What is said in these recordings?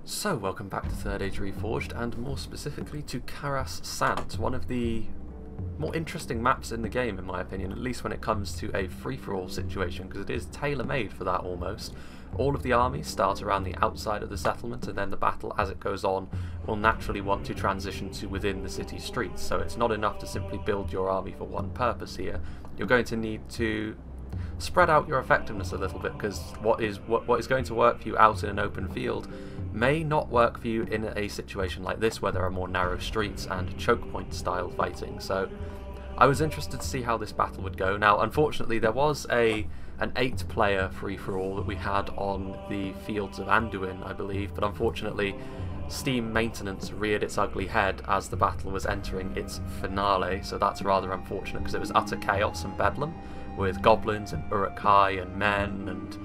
So, welcome back to Third Age Reforged, and more specifically to CARAS SANT, one of the more interesting maps in the game in my opinion, at least when it comes to a free-for-all situation, because it is tailor-made for that almost. All of the armies start around the outside of the settlement, and then the battle as it goes on will naturally want to transition to within the city streets, so it's not enough to simply build your army for one purpose here. You're going to need to spread out your effectiveness a little bit, because what is going to work for you out in an open field may not work for you in a situation like this where there are more narrow streets and choke point style fighting. So I was interested to see how this battle would go. Now unfortunately there was an 8-player free-for-all that we had on the fields of Anduin, I believe, but unfortunately Steam maintenance reared its ugly head as the battle was entering its finale, so that's rather unfortunate because it was utter chaos and bedlam with goblins and Uruk-hai and men and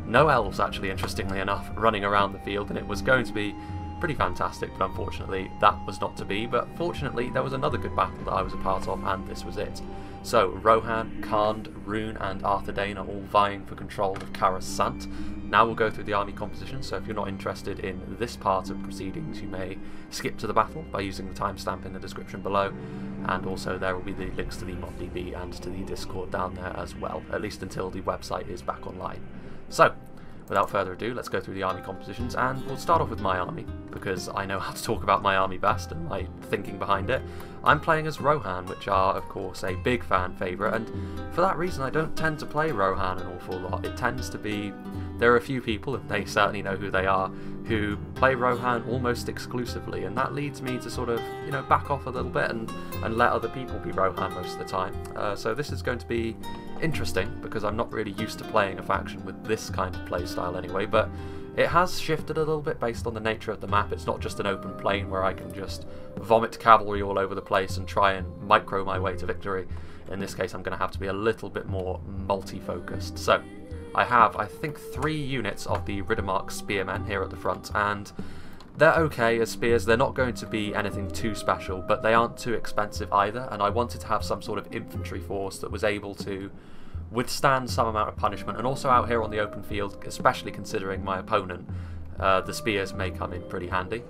no elves, actually, interestingly enough, running around the field, and it was going to be pretty fantastic, but unfortunately that was not to be. But fortunately there was another good battle that I was a part of, and this was it. So Rohan, Karnd, Rune and Arthedain are all vying for control of CARAS SANT. Now we'll go through the army composition, so if you're not interested in this part of proceedings you may skip to the battle by using the timestamp in the description below, and also there will be the links to the ModDB and to the Discord down there as well, at least until the website is back online. So, without further ado, let's go through the army compositions, and we'll start off with my army, because I know how to talk about my army best and my thinking behind it. I'm playing as Rohan, which are, of course, a big fan favourite, and for that reason I don't tend to play Rohan an awful lot. It tends to be, there are a few people, and they certainly know who they are, who play Rohan almost exclusively, and that leads me to sort of, you know, back off a little bit and let other people be Rohan most of the time. So this is going to be interesting, because I'm not really used to playing a faction with this kind of playstyle anyway, but it has shifted a little bit based on the nature of the map. It's not just an open plain where I can just vomit cavalry all over the place and try and micro my way to victory. In this case I'm going to have to be a little bit more multi-focused. So I have, I think, 3 units of the Riddermark spearmen here at the front, and they're okay as spears. They're not going to be anything too special, but they aren't too expensive either, and I wanted to have some sort of infantry force that was able to withstand some amount of punishment, and also out here on the open field, especially considering my opponent, the spears may come in pretty handy.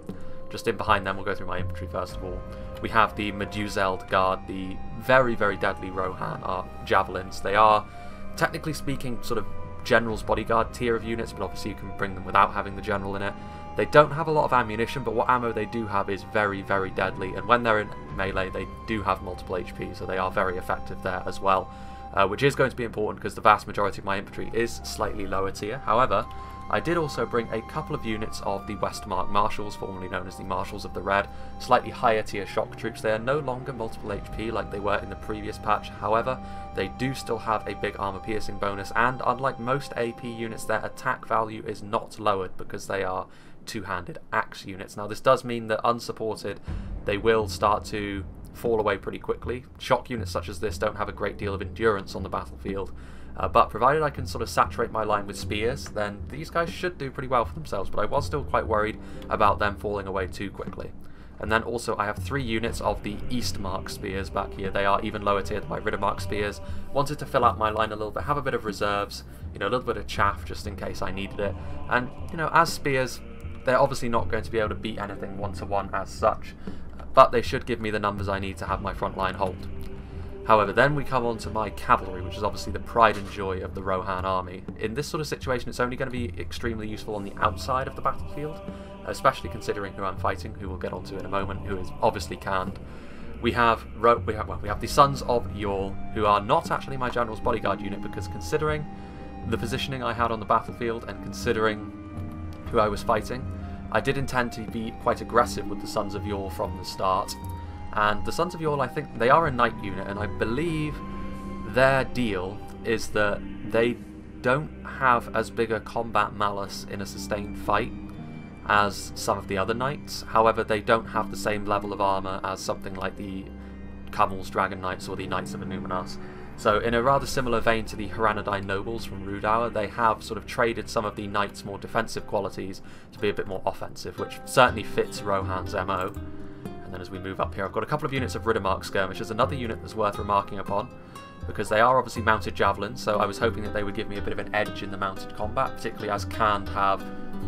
Just in behind them, we'll go through my infantry first of all. We have the Meduseld Guard, the very, very deadly Rohan javelins. They are, technically speaking, sort of general's bodyguard tier of units, but obviously you can bring them without having the general in it. They don't have a lot of ammunition, but what ammo they do have is very, very deadly, and when they're in melee they do have multiple HP, so they are very effective there as well, which is going to be important because the vast majority of my infantry is slightly lower tier. However, I did also bring a couple of units of the Westmark Marshals, formerly known as the Marshals of the Red, slightly higher tier shock troops. They are no longer multiple HP like they were in the previous patch, however, they do still have a big armor piercing bonus, and unlike most AP units, their attack value is not lowered because they are two-handed axe units. Now this does mean that unsupported, they will start to fall away pretty quickly. Shock units such as this don't have a great deal of endurance on the battlefield, but provided I can sort of saturate my line with spears, then these guys should do pretty well for themselves, but I was still quite worried about them falling away too quickly. And then also I have 3 units of the Eastmark spears back here. They are even lower tier than my Riddermark spears. Wanted to fill out my line a little bit, have a bit of reserves, you know, a little bit of chaff just in case I needed it. And, you know, as spears, they're obviously not going to be able to beat anything one-to-one as such, but they should give me the numbers I need to have my front line hold. However, then we come on to my cavalry, which is obviously the pride and joy of the Rohan army. In this sort of situation, it's only going to be extremely useful on the outside of the battlefield, especially considering who I'm fighting, who we'll get onto in a moment, who is obviously Karnd. We have the Sons of Yorl, who are not actually my general's bodyguard unit, because considering the positioning I had on the battlefield and considering who I was fighting, I did intend to be quite aggressive with the Sons of Yorl from the start. And the Sons of Yorl, I think, they are a knight unit, and I believe their deal is that they don't have as big a combat malice in a sustained fight as some of the other knights. However, they don't have the same level of armour as something like the Camel's Dragon Knights or the Knights of Innuminas. So in a rather similar vein to the Haranadai nobles from Rudaur, they have sort of traded some of the knights' more defensive qualities to be a bit more offensive, which certainly fits Rohan's MO. And then as we move up here, I've got a couple of units of Riddermark skirmishers, another unit that's worth remarking upon, because they are obviously mounted javelins, so I was hoping that they would give me a bit of an edge in the mounted combat, particularly as Karnd have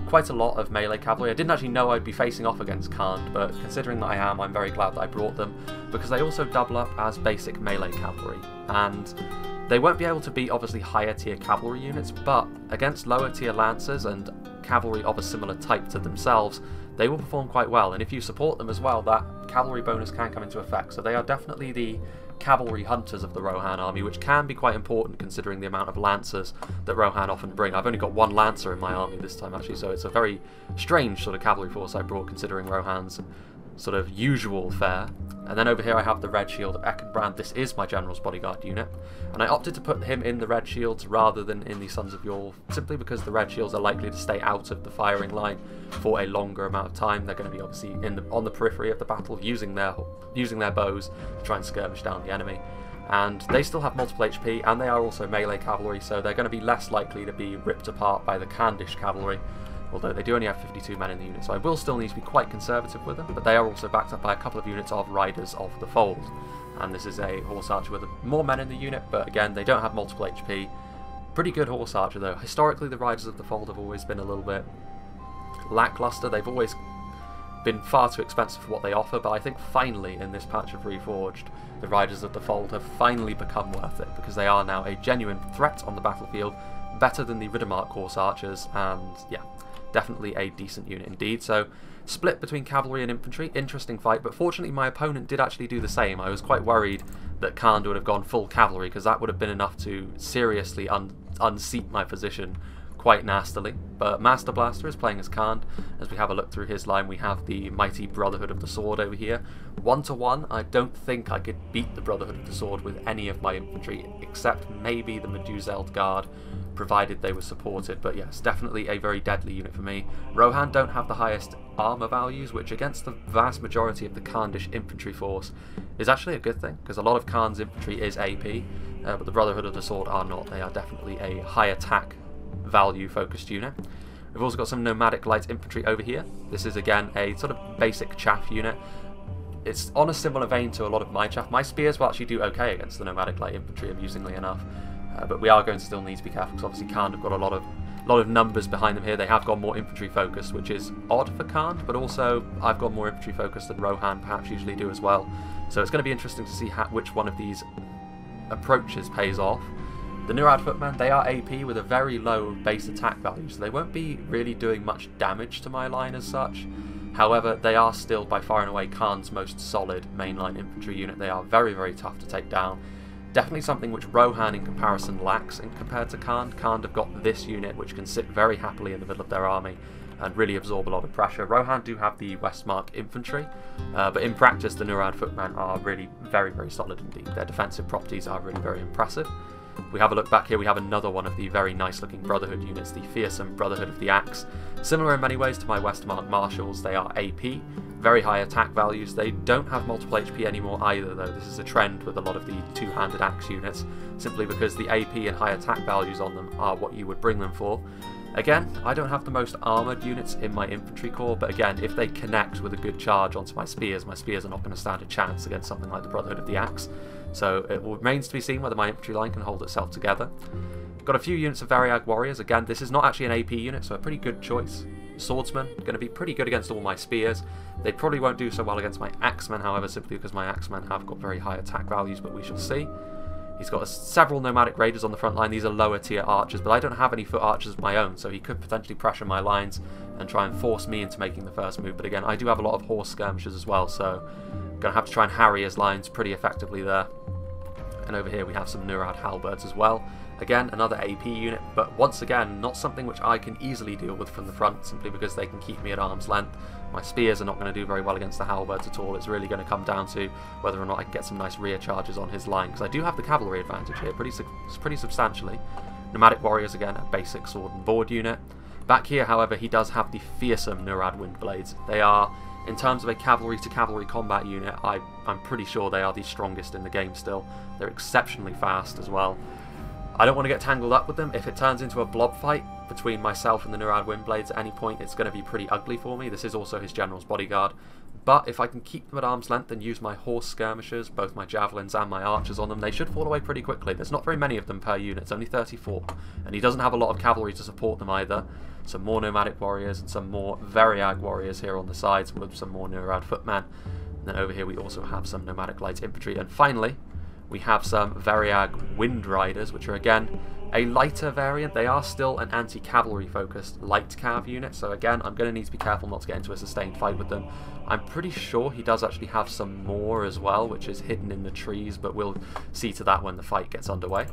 quite a lot of melee cavalry. I didn't actually know I'd be facing off against Khan, but considering that I am, I'm very glad that I brought them, because they also double up as basic melee cavalry, and they won't be able to beat obviously higher tier cavalry units, but against lower tier lancers and cavalry of a similar type to themselves, they will perform quite well, and if you support them as well, that cavalry bonus can come into effect. So they are definitely the cavalry hunters of the Rohan army, which can be quite important considering the amount of lancers that Rohan often bring. I've only got one lancer in my army this time actually, so it's a very strange sort of cavalry force I brought considering Rohan's sort of usual fare. And then over here I have the Red Shield of Eckenbrand. This is my General's Bodyguard unit, and I opted to put him in the Red Shields rather than in the Sons of Yule, simply because the Red Shields are likely to stay out of the firing line for a longer amount of time. They're going to be obviously on the periphery of the battle, using their bows to try and skirmish down the enemy. And they still have multiple HP, and they are also melee cavalry, so they're going to be less likely to be ripped apart by the Khandish cavalry, although they do only have 52 men in the unit, so I will still need to be quite conservative with them, but they are also backed up by a couple of units of Riders of the Fold. And this is a Horse Archer with more men in the unit, but again, they don't have multiple HP. Pretty good Horse Archer though. Historically, the Riders of the Fold have always been a little bit lackluster. They've always been far too expensive for what they offer, but I think finally in this patch of Reforged, the Riders of the Fold have finally become worth it, because they are now a genuine threat on the battlefield, better than the Riddermark Horse Archers, and yeah, definitely a decent unit indeed. So split between cavalry and infantry, interesting fight, but fortunately my opponent did actually do the same. I was quite worried that Khan would have gone full cavalry, because that would have been enough to seriously unseat my position quite nastily. But Master Blaster is playing as Khan. As we have a look through his line, we have the mighty Brotherhood of the Sword over here. 1-to-1, I don't think I could beat the Brotherhood of the Sword with any of my infantry, except maybe the Meduseld Guard, provided they were supported. But yes, definitely a very deadly unit for me. Rohan don't have the highest armor values, which against the vast majority of the Khandish infantry force is actually a good thing, because a lot of Khan's infantry is AP, but the Brotherhood of the Sword are not. They are definitely a high attack value focused unit. We've also got some nomadic light infantry over here. This is again a sort of basic chaff unit. It's on a similar vein to a lot of my chaff. My spears will actually do okay against the nomadic light infantry, amusingly enough, but we are going to still need to be careful, because obviously Khan have got a lot of numbers behind them here. They have got more infantry focus, which is odd for Khan, but also I've got more infantry focus than Rohan perhaps usually do as well. So it's going to be interesting to see which one of these approaches pays off. The Nurad Footmen, they are AP with a very low base attack value, so they won't be really doing much damage to my line as such. However, they are still by far and away Khan's most solid mainline infantry unit. They are very, very tough to take down. Definitely something which Rohan in comparison lacks compared to Khan. Khan have got this unit which can sit very happily in the middle of their army and really absorb a lot of pressure. Rohan do have the Westmark infantry, but in practice the Nurad Footmen are really very, very solid indeed. Their defensive properties are really very impressive. We have a look back here, we have another one of the very nice looking Brotherhood units, the fearsome Brotherhood of the Axe. Similar in many ways to my Westmark Marshals, they are AP, very high attack values. They don't have multiple HP anymore either though. This is a trend with a lot of the two-handed axe units, simply because the AP and high attack values on them are what you would bring them for. Again, I don't have the most armoured units in my infantry corps, but again, if they connect with a good charge onto my spears are not going to stand a chance against something like the Brotherhood of the Axe. So it remains to be seen whether my infantry line can hold itself together. Got a few units of Variag Warriors. Again, this is not actually an AP unit, so a pretty good choice. Swordsmen, going to be pretty good against all my spears. They probably won't do so well against my Axemen, however, simply because my Axemen have got very high attack values, but we shall see. He's got several nomadic raiders on the front line. These are lower tier archers, but I don't have any foot archers of my own, so he could potentially pressure my lines and try and force me into making the first move. But again, I do have a lot of horse skirmishers as well, so I'm going to have to try and harry his lines pretty effectively there. And over here we have some Nurad halberds as well. Again, another AP unit, but once again, not something which I can easily deal with from the front, simply because they can keep me at arm's length. My spears are not going to do very well against the halberds at all. It's really going to come down to whether or not I can get some nice rear charges on his line, because I do have the cavalry advantage here pretty substantially. Nomadic warriors, again, a basic sword and board unit. Back here, however, he does have the fearsome Nurad Windblades. They are, in terms of a cavalry to cavalry combat unit, I'm pretty sure they are the strongest in the game still. They're exceptionally fast as well. I don't want to get tangled up with them. If it turns into a blob fight between myself and the Nurad Windblades at any point, it's going to be pretty ugly for me. This is also his general's bodyguard. But if I can keep them at arm's length and use my horse skirmishers, both my javelins and my archers on them, they should fall away pretty quickly. There's not very many of them per unit, it's only 34. And he doesn't have a lot of cavalry to support them either. Some more nomadic warriors and some more Variag warriors here on the sides with some more Nurad footmen. And then over here we also have some nomadic light infantry. And finally, we have some Variag wind riders, which are again a lighter variant. They are still an anti-cavalry focused light cav unit, so again I'm going to need to be careful not to get into a sustained fight with them. I'm pretty sure he does actually have some more as well, which is hidden in the trees, but we'll see to that when the fight gets underway.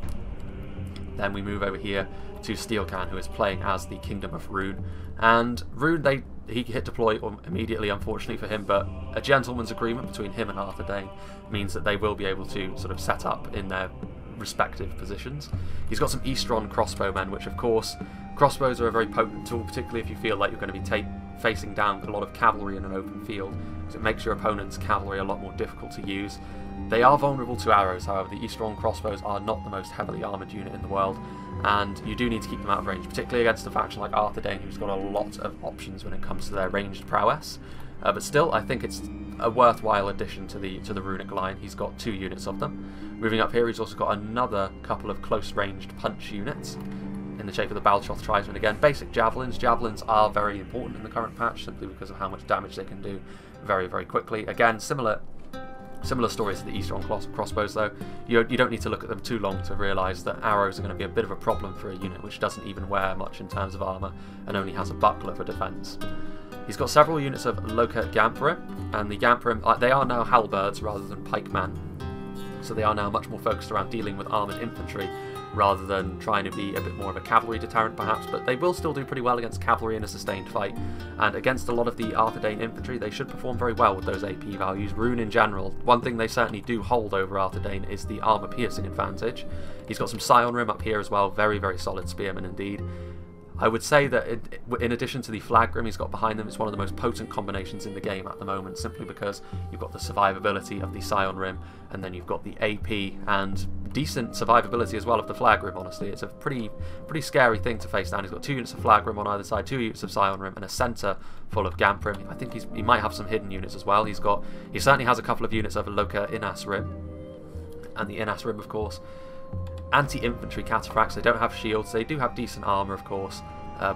Then we move over here to Steelcan, who is playing as the Kingdom of Rune. And Rune, he hit deploy immediately, unfortunately for him, but a gentleman's agreement between him and Arthur Dane means that they will be able to sort of set up in their respective positions. He's got some Eastron crossbowmen, which of course, crossbows are a very potent tool, particularly if you feel like you're going to be facing down with a lot of cavalry in an open field, because it makes your opponent's cavalry a lot more difficult to use. They are vulnerable to arrows, however. The Eastron crossbows are not the most heavily armoured unit in the world, and you do need to keep them out of range, particularly against a faction like Arthur Dane, who's got a lot of options when it comes to their ranged prowess. But still, I think it's a worthwhile addition to the runic line. He's got 2 units of them. Moving up here, he's also got another couple of close-ranged punch units in the shape of the Baltroth Tribesmen. Again, basic javelins. Javelins are very important in the current patch, simply because of how much damage they can do very, very quickly. Again, similar stories to the Eastron crossbows, though. You don't need to look at them too long to realise that arrows are going to be a bit of a problem for a unit which doesn't even wear much in terms of armour and only has a buckler for defence. He's got several units of Loka Gamprim, and the Gamprim, they are now halberds rather than pikemen, so they are now much more focused around dealing with armoured infantry rather than trying to be a bit more of a cavalry deterrent perhaps, but they will still do pretty well against cavalry in a sustained fight, and against a lot of the Arthur Dane infantry they should perform very well with those AP values. Rune in general, one thing they certainly do hold over Arthur Dane is the armour piercing advantage. He's got some Scion Rim up here as well, very, very solid spearmen indeed. I would say that in addition to the flag grim he's got behind them, it's one of the most potent combinations in the game at the moment, simply because you've got the survivability of the Scion Rim, and then you've got the AP and decent survivability as well of the flag rim. Honestly, it's a pretty scary thing to face down. He's got 2 units of flag rim on either side, 2 units of Scion Rim, and a centre full of Gamprim. I think he might have some hidden units as well. He certainly has a couple of units of Loka Inas Rim, and the Inas Rim, of course. Anti-infantry cataphracts, they don't have shields, they do have decent armour of course,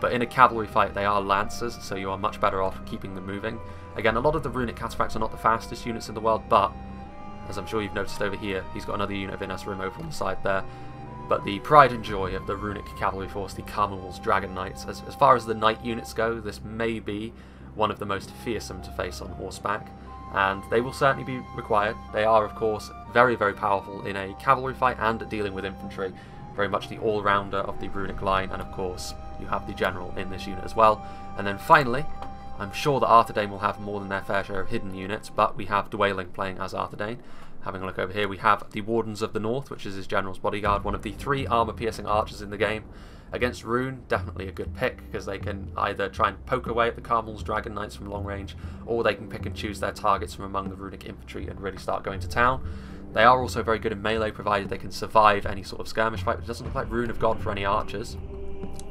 but in a cavalry fight they are lancers, so you are much better off keeping them moving. Again, a lot of the runic cataphracts are not the fastest units in the world, but as I'm sure you've noticed over here, he's got another unit of Inas Rim over on the side there. But the pride and joy of the runic cavalry force, the Carmel's Dragon Knights, as far as the knight units go, this may be one of the most fearsome to face on horseback, and they will certainly be required. They are of course very, very powerful in a cavalry fight and dealing with infantry, very much the all-rounder of the runic line, and of course you have the general in this unit as well. And then finally, I'm sure that Arthur Dane will have more than their fair share of hidden units, but we have Dwayling playing as Arthur Dane. Having a look over here, we have the Wardens of the North, which is his general's bodyguard, one of the 3 armour-piercing archers in the game. Against Rune, definitely a good pick, because they can either try and poke away at the Carmel's Dragon Knights from long range, or they can pick and choose their targets from among the runic infantry and really start going to town. They are also very good in melee, provided they can survive any sort of skirmish fight, but it doesn't look like Rune have gone for any archers.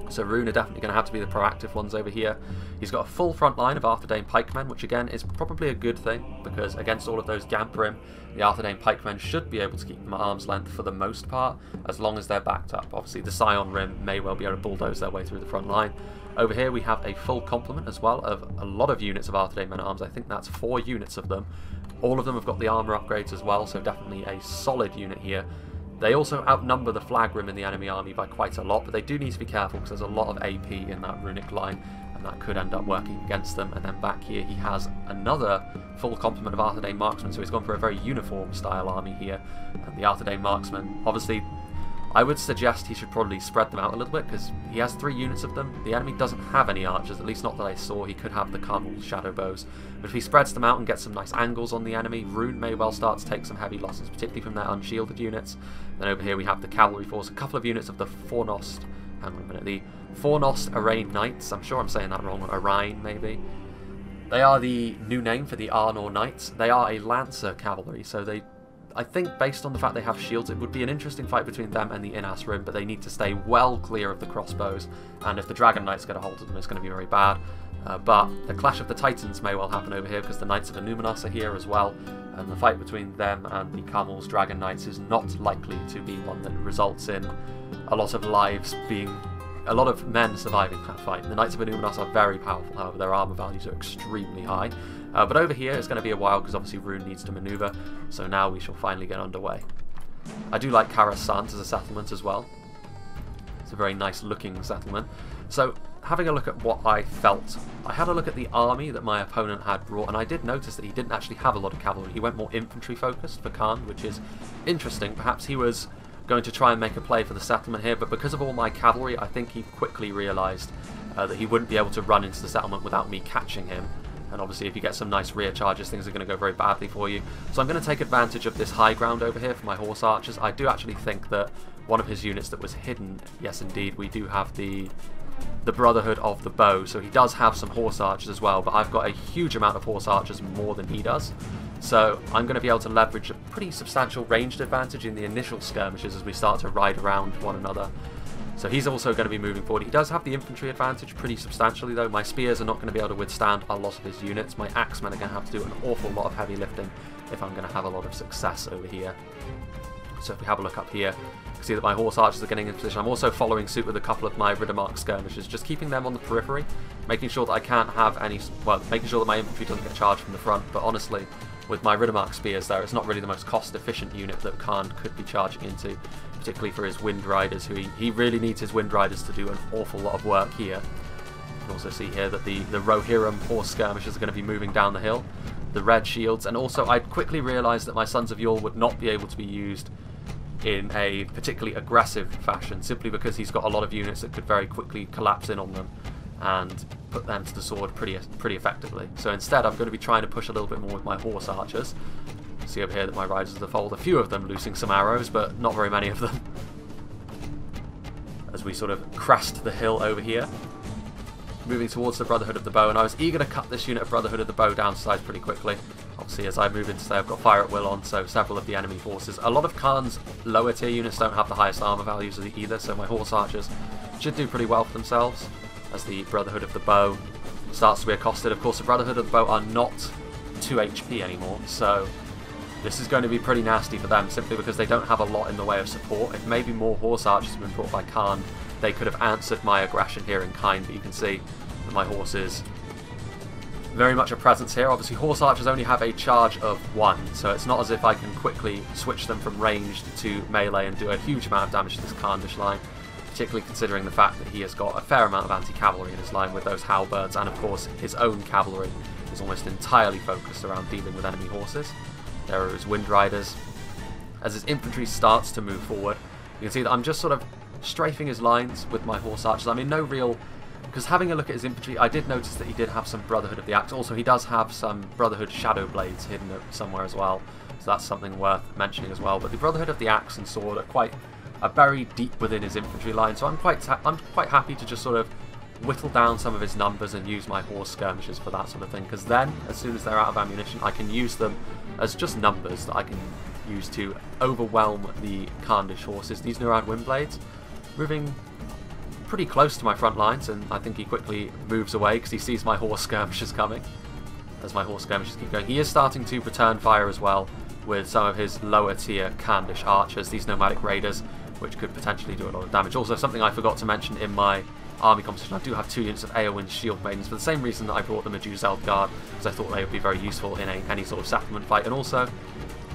So Rune are definitely going to have to be the proactive ones over here. He's got a full front line of Arthur Dane pikemen, which again is probably a good thing, because against all of those Gamprim, the Arthur Dane pikemen should be able to keep them at arm's length for the most part, as long as they're backed up. Obviously the Scion Rim may well be able to bulldoze their way through the front line. Over here we have a full complement as well of a lot of units of Arthur Dane men-at-arms. I think that's 4 units of them. All of them have got the armour upgrades as well, so definitely a solid unit here. They also outnumber the flag rim in the enemy army by quite a lot, but they do need to be careful because there's a lot of AP in that runic line, and that could end up working against them. And then back here he has another full complement of Arthur Dane marksmen, so he's gone for a very uniform style army here. And the Arthur Dane marksmen, obviously, I would suggest he should probably spread them out a little bit, because he has 3 units of them. The enemy doesn't have any archers, at least not that I saw. He could have the Carmel's shadow bows, but if he spreads them out and gets some nice angles on the enemy, Rune may well start to take some heavy losses, particularly from their unshielded units. Then over here we have the cavalry force, a couple of units of the Fornost, hang on a minute, the Fornost Arain Knights. I'm sure I'm saying that wrong, Arain maybe. They are the new name for the Arnor Knights. They are a Lancer cavalry, so I think based on the fact they have shields, it would be an interesting fight between them and the Inas Rim, but they need to stay well clear of the crossbows, and if the Dragon Knights get a hold of them, it's going to be very bad. But the clash of the Titans may well happen over here because the Knights of Innuminos are here as well, and the fight between them and the Carmel's Dragon Knights is not likely to be one that results in a lot of men surviving that fight. The Knights of Innuminos are very powerful, however their armor values are extremely high. But over here it's going to be a while because obviously Rune needs to maneuver, so now we shall finally get underway. I do like CARAS SANT as a settlement as well. It's a very nice looking settlement. So having a look at what I felt, I had a look at the army that my opponent had brought, and I did notice that he didn't actually have a lot of cavalry. He went more infantry focused for Khan, which is interesting. Perhaps he was going to try and make a play for the settlement here, but because of all my cavalry, I think he quickly realised that he wouldn't be able to run into the settlement without me catching him. And obviously if you get some nice rear charges, things are going to go very badly for you. So I'm going to take advantage of this high ground over here for my horse archers. I do actually think that one of his units that was hidden, yes indeed, we do have the Brotherhood of the Bow, so he does have some horse archers as well, but I've got a huge amount of horse archers, more than he does. So I'm going to be able to leverage a pretty substantial ranged advantage in the initial skirmishes as we start to ride around one another. So he's also going to be moving forward. He does have the infantry advantage pretty substantially though. My spears are not going to be able to withstand a lot of his units. My axemen are going to have to do an awful lot of heavy lifting if I'm going to have a lot of success over here. So if we have a look up here, you can see that my horse archers are getting in position. I'm also following suit with a couple of my Riddermark skirmishers, just keeping them on the periphery, making sure that I can't have any, well, making sure that my infantry doesn't get charged from the front, but honestly, with my Riddermark spears there, it's not really the most cost-efficient unit that Khan could be charging into, particularly for his Wind Riders, who he really needs his Wind Riders to do an awful lot of work here. You can also see here that the Rohirrim horse skirmishers are going to be moving down the hill, the red shields, and also I quickly realised that my Sons of Yule would not be able to be used in a particularly aggressive fashion, simply because he's got a lot of units that could very quickly collapse in on them and put them to the sword pretty effectively. So instead I'm going to be trying to push a little bit more with my horse archers. See over here that my riders of the fold, a few of them losing some arrows, but not very many of them. As we sort of crest the hill over here, moving towards the Brotherhood of the Bow, and I was eager to cut this unit of Brotherhood of the Bow down to size pretty quickly. Obviously as I move into today I've got Fire at Will on, so several of the enemy forces. A lot of Khan's lower tier units don't have the highest armor values either, so my horse archers should do pretty well for themselves as the Brotherhood of the Bow starts to be accosted. Of course the Brotherhood of the Bow are not 2 HP anymore, so this is going to be pretty nasty for them, simply because they don't have a lot in the way of support. If maybe more horse archers had been brought by Khan, they could have answered my aggression here in kind, but you can see that my horses very much a presence here. Obviously horse archers only have a charge of 1, so it's not as if I can quickly switch them from ranged to melee and do a huge amount of damage to this Khandish line, particularly considering the fact that he has got a fair amount of anti-cavalry in his line with those halberds, and of course his own cavalry is almost entirely focused around dealing with enemy horses. There are his Wind Riders. As his infantry starts to move forward, you can see that I'm just sort of strafing his lines with my horse archers. I mean, no real... Because having a look at his infantry, I did notice that he did have some Brotherhood of the Axe. Also, he does have some Brotherhood Shadow Blades hidden somewhere as well. So that's something worth mentioning as well. But the Brotherhood of the Axe and Sword are buried deep within his infantry line. So I'm quite happy to just sort of whittle down some of his numbers and use my horse skirmishers for that sort of thing. Because then, as soon as they're out of ammunition, I can use them as just numbers that I can use to overwhelm the Khandish horses. These Nurad Windblades moving pretty close to my front lines, and I think he quickly moves away because he sees my horse skirmishers coming. As my horse skirmishers keep going, he is starting to return fire as well with some of his lower tier Khandish archers, these nomadic raiders, which could potentially do a lot of damage. Also, something I forgot to mention in my army composition, I do have 2 units of Eowyn's Shield Maidens for the same reason that I brought the Meduseld Guard, because I thought they would be very useful in any sort of settlement fight. And also,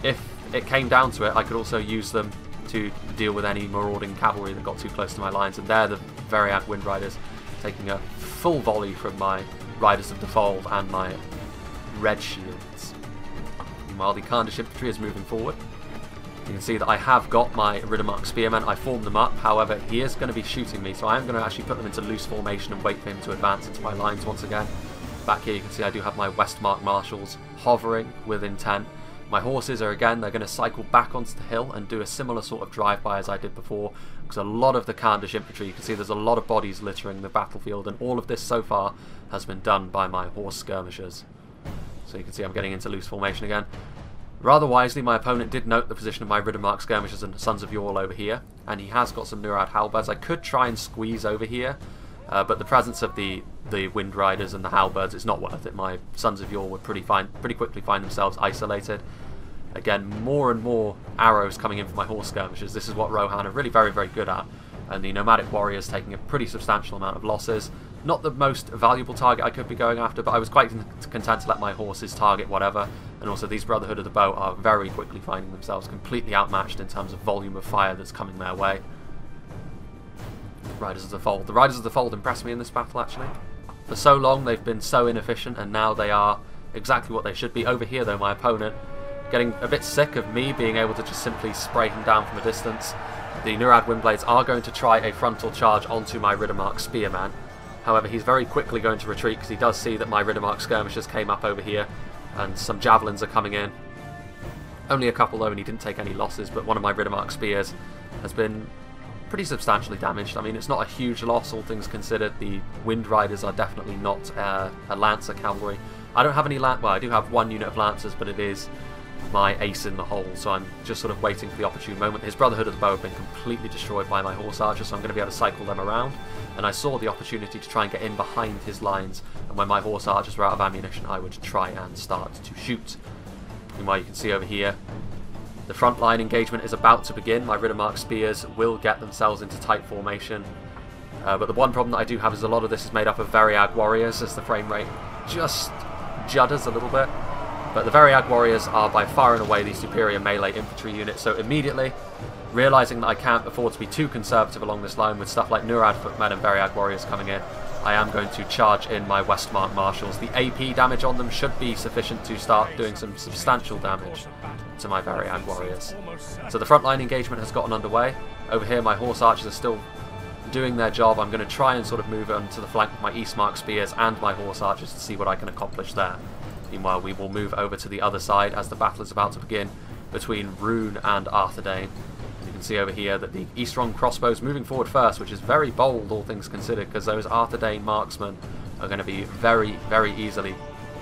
if it came down to it, I could also use them to deal with any marauding cavalry that got too close to my lines, and they're the Variant Wind Riders, taking a full volley from my Riders of the Fold and my red shields. Meanwhile, the Khandish infantry is moving forward. You can see that I have got my Riddermark spearmen. I formed them up, however he is going to be shooting me, so I am going to actually put them into loose formation and wait for him to advance into my lines once again. Back here you can see I do have my Westmark Marshals hovering with intent. My horses are they're going to cycle back onto the hill and do a similar sort of drive-by as I did before, because a lot of the Khandish infantry, you can see there's a lot of bodies littering the battlefield, and all of this so far has been done by my horse skirmishers. So you can see I'm getting into loose formation again. Rather wisely, my opponent did note the position of my Riddermark skirmishers and Sons of Yule over here, and he has got some Nurad halberds. I could try and squeeze over here But the presence of the Wind Riders and the Halberds is not worth it. My Sons of Yore would pretty quickly find themselves isolated. Again, more and more arrows coming in for my horse skirmishers. This is what Rohan are really very, very good at. And the Nomadic Warriors taking a pretty substantial amount of losses. Not the most valuable target I could be going after, but I was quite content to let my horses target whatever. And also these Brotherhood of the Bow are very quickly finding themselves completely outmatched in terms of volume of fire that's coming their way. Riders of the Fold. The Riders of the Fold impressed me in this battle, actually. For so long they've been so inefficient, and now they are exactly what they should be. Over here, though, my opponent getting a bit sick of me being able to just simply spray him down from a distance. The Nurad Windblades are going to try a frontal charge onto my Riddermark Spearman. However, he's very quickly going to retreat because he does see that my Riddermark Skirmishers came up over here and some Javelins are coming in. Only a couple though, and he didn't take any losses, but one of my Riddermark Spears has been pretty substantially damaged. I mean, it's not a huge loss, all things considered. The Wind Riders are definitely not a Lancer cavalry. I don't have any well, I do have one unit of Lancers, but it is my ace in the hole, so I'm just sort of waiting for the opportune moment. His Brotherhood of the Bow have been completely destroyed by my Horse Archers, so I'm going to be able to cycle them around. And I saw the opportunity to try and get in behind his lines, and when my Horse Archers were out of ammunition, I would try and start to shoot. Meanwhile, you can see over here, the front line engagement is about to begin. My Riddermark Spears will get themselves into tight formation. But the one problem that I do have is a lot of this is made up of Variag Warriors, as the frame rate just judders a little bit. But the Variag Warriors are by far and away the superior melee infantry unit, so immediately, realising that I can't afford to be too conservative along this line with stuff like Nurad Footmen and Variag Warriors coming in, I am going to charge in my Westmark Marshals. The AP damage on them should be sufficient to start doing some substantial damage to my Variag Warriors. So the frontline engagement has gotten underway. Over here my Horse Archers are still doing their job. I'm going to try and sort of move on to the flank with my Eastmark Spears and my Horse Archers to see what I can accomplish there. Meanwhile, we will move over to the other side as the battle is about to begin between Rune and Arthedain. You can see over here that the Eastron crossbows moving forward first, which is very bold, all things considered, because those Arthedain marksmen are going to be very easily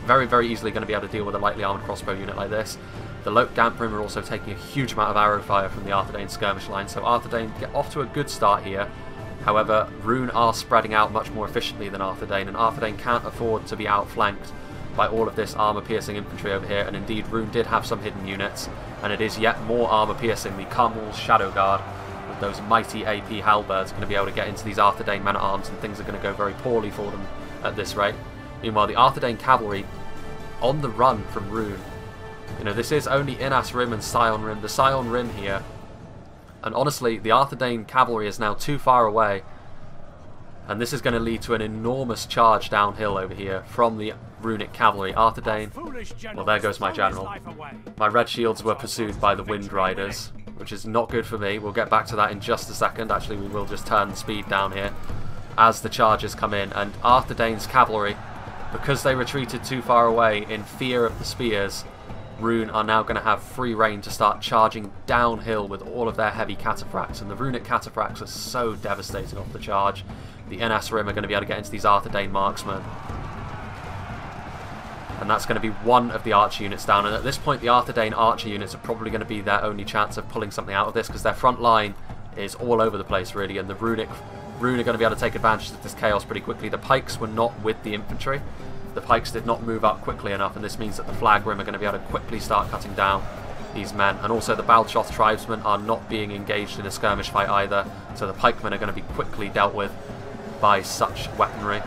going to be able to deal with a lightly armoured crossbow unit like this. The Loke Gamprim are also taking a huge amount of arrow fire from the Arthedain skirmish line, so Arthedain get off to a good start here. However, Rune are spreading out much more efficiently than Arthedain, and Arthedain can't afford to be outflanked by all of this armour-piercing infantry over here, and indeed Rune did have some hidden units, and it is yet more armour-piercing. The Carmel's Shadow Guard, with those mighty AP halberds, going to be able to get into these Arthedain men-at-arms, and things are going to go very poorly for them at this rate. Meanwhile, the Arthedain cavalry on the run from Rune. You know, this is only Inas Rim and Scion Rim. The Scion Rim here, and honestly, the Arthedain cavalry is now too far away, and this is going to lead to an enormous charge downhill over here from the Runic cavalry. Arthedain, well, there goes my general. My red shields were pursued by the Wind Riders, which is not good for me. We'll get back to that in just a second. Actually, we will just turn the speed down here as the charges come in, and Arthedain's cavalry, because they retreated too far away in fear of the spears, Rune are now going to have free rein to start charging downhill with all of their heavy cataphracts, and the Runic cataphracts are so devastating off the charge. The Inas Rim are going to be able to get into these Arthedain marksmen, and that's going to be one of the archer units down, and at this point the Arthedain archer units are probably going to be their only chance of pulling something out of this, because their front line is all over the place really, and the Rune are going to be able to take advantage of this chaos pretty quickly. The pikes were not with the infantry. The pikes did not move up quickly enough, and this means that the Flag Rim are going to be able to quickly start cutting down these men. And also the Balchoth tribesmen are not being engaged in a skirmish fight either, so the pikemen are going to be quickly dealt with by such weaponry.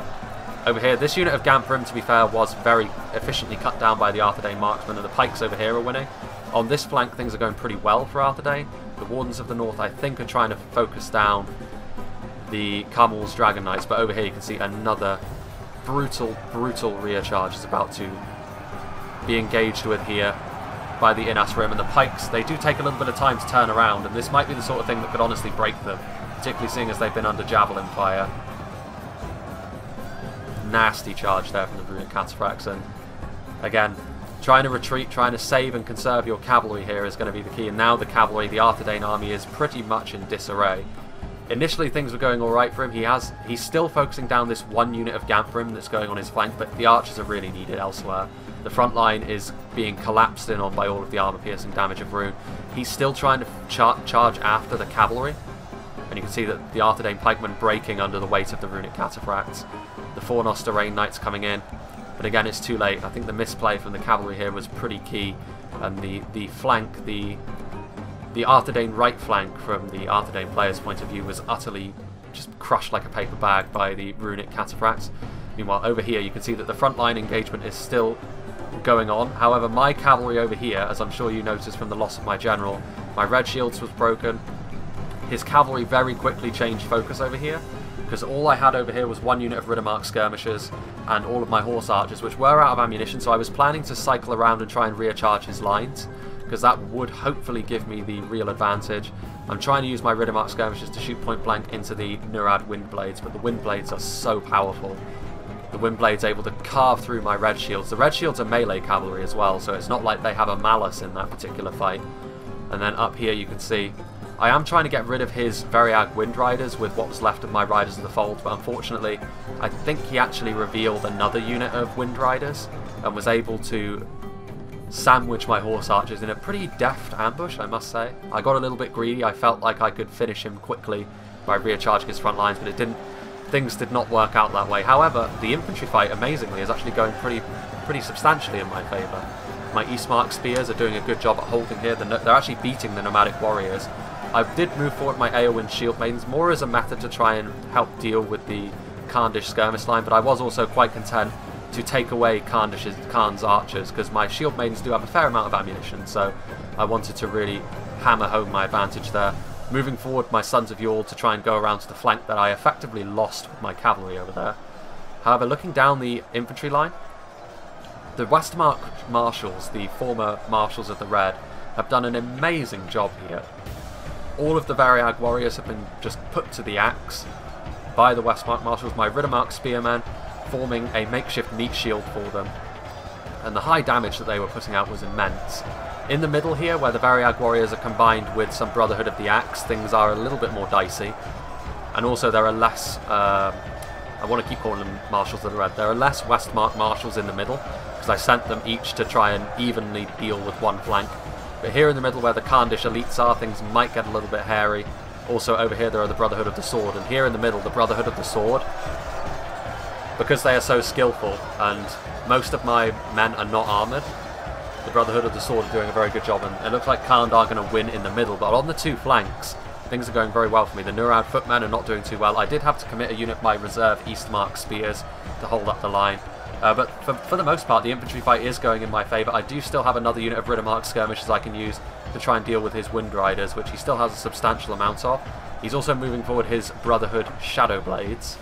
Over here, this unit of Gamprim, to be fair, was very efficiently cut down by the Arthedain marksmen, and the pikes over here are winning. On this flank, things are going pretty well for Arthedain. The Wardens of the North, I think, are trying to focus down the Carmel's Dragon Knights, but over here you can see another brutal rear charge is about to be engaged with here by the Inas Rim, and the pikes, they do take a little bit of time to turn around, and this might be the sort of thing that could honestly break them, particularly seeing as they've been under javelin fire. Nasty charge there from the Runic cataphracts, and again, trying to retreat, trying to save and conserve your cavalry here is going to be the key, and now the cavalry, the Arthedain army, is pretty much in disarray. Initially things were going alright for him. He's still focusing down this one unit of Gamprim that's going on his flank, but the archers are really needed elsewhere. The front line is being collapsed in on by all of the armor-piercing damage of Rune. He's still trying to charge after the cavalry. And you can see that the Arthedain pikemen breaking under the weight of the runic cataphracts. The Fornost Knights coming in. But again, it's too late. I think the misplay from the cavalry here was pretty key. And the flank, the Arthedain right flank from the Arthedain player's point of view was utterly just crushed like a paper bag by the runic cataphracts. Meanwhile, over here you can see that the front line engagement is still going on. However, my cavalry over here, as I'm sure you noticed from the loss of my general, my red shields was broken. His cavalry very quickly changed focus over here, because all I had over here was one unit of Riddermark skirmishers and all of my horse archers, which were out of ammunition, so I was planning to cycle around and try and recharge his lines, because that would hopefully give me the real advantage. I'm trying to use my Riddermark skirmishers to shoot point blank into the Nurad Windblades, but the Windblades are so powerful. The Windblade's able to carve through my red shields. The red shields are melee cavalry as well, so it's not like they have a malice in that particular fight. And then up here you can see, I am trying to get rid of his Variag Windriders with what was left of my Riders of the Fold, but unfortunately I think he actually revealed another unit of Windriders and was able to sandwich my horse archers in a pretty deft ambush, I must say. I got a little bit greedy. I felt like I could finish him quickly by recharging his front lines, but it didn't. Things did not work out that way. However, the infantry fight, amazingly, is actually going pretty substantially in my favour. My Eastmark spears are doing a good job at holding here. They're actually beating the nomadic warriors. I did move forward my Eowyn shield maidens more as a method to try and help deal with the Khandish skirmish line, but I was also quite content to take away Khan's archers, because my shield maidens do have a fair amount of ammunition, so I wanted to really hammer home my advantage there. Moving forward my Sons of Yule to try and go around to the flank that I effectively lost with my cavalry over there. However, looking down the infantry line, the Westmark marshals, the former marshals of the Red, have done an amazing job here. All of the Variag warriors have been just put to the axe by the Westmark marshals, my Riddermark spearmen forming a makeshift meat shield for them, and the high damage that they were putting out was immense. In the middle here, where the Variag warriors are combined with some Brotherhood of the Axe, things are a little bit more dicey, and also there are less, I want to keep calling them Marshals of the Red, there are less Westmark marshals in the middle, because I sent them each to try and evenly deal with one flank. But here in the middle where the Khandish elites are, things might get a little bit hairy. Also over here there are the Brotherhood of the Sword, and here in the middle the Brotherhood of the Sword, because they are so skillful and most of my men are not armoured, the Brotherhood of the Sword are doing a very good job, and it looks like Khand are going to win in the middle, but on the two flanks things are going very well for me. The Nurad footmen are not doing too well. I did have to commit a unit of my reserve Eastmark spears to hold up the line, but for the most part the infantry fight is going in my favour. I do still have another unit of Riddermark skirmishers I can use to try and deal with his Windriders, which he still has a substantial amount of. He's also moving forward his Brotherhood Shadowblades.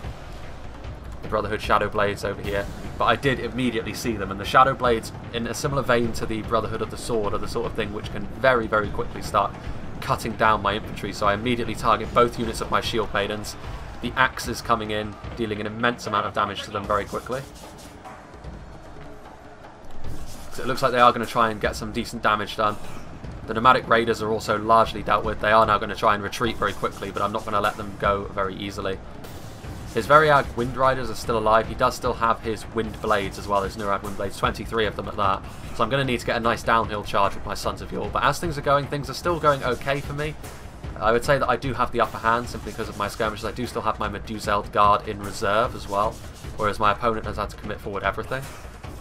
The Brotherhood Shadowblades over here, but I did immediately see them, and the Shadowblades, in a similar vein to the Brotherhood of the Sword, are the sort of thing which can very, very quickly start cutting down my infantry, so I immediately target both units of my Shield Maidens. The axes coming in, dealing an immense amount of damage to them very quickly. So it looks like they are going to try and get some decent damage done. The Nomadic Raiders are also largely dealt with. They are now going to try and retreat very quickly, but I'm not going to let them go very easily. His Variag Windriders are still alive. He does still have his Wind Blades as well, his Nurad Wind Blades, 23 of them at that. So I'm going to need to get a nice downhill charge with my Sons of Yule. But as things are going, things are still going okay for me. I would say that I do have the upper hand simply because of my skirmishes. I do still have my Meduseld Guard in reserve as well, whereas my opponent has had to commit forward everything.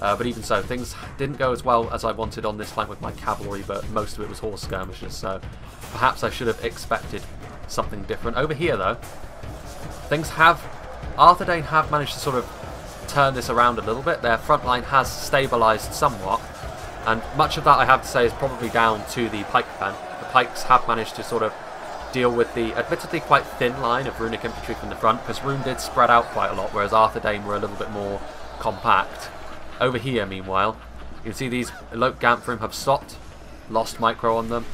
But even so, things didn't go as well as I wanted on this flank with my cavalry, but most of it was horse skirmishes, so perhaps I should have expected something different. Over here, though, things have... Arthedain have managed to sort of turn this around a little bit. Their front line has stabilised somewhat, and much of that, I have to say, is probably down to the pikemen. The pikes have managed to sort of deal with the admittedly quite thin line of runic infantry from the front, because Rune did spread out quite a lot, whereas Arthedain were a little bit more compact. Over here, meanwhile, you can see these Elope Gamphrim have stopped, lost micro on them,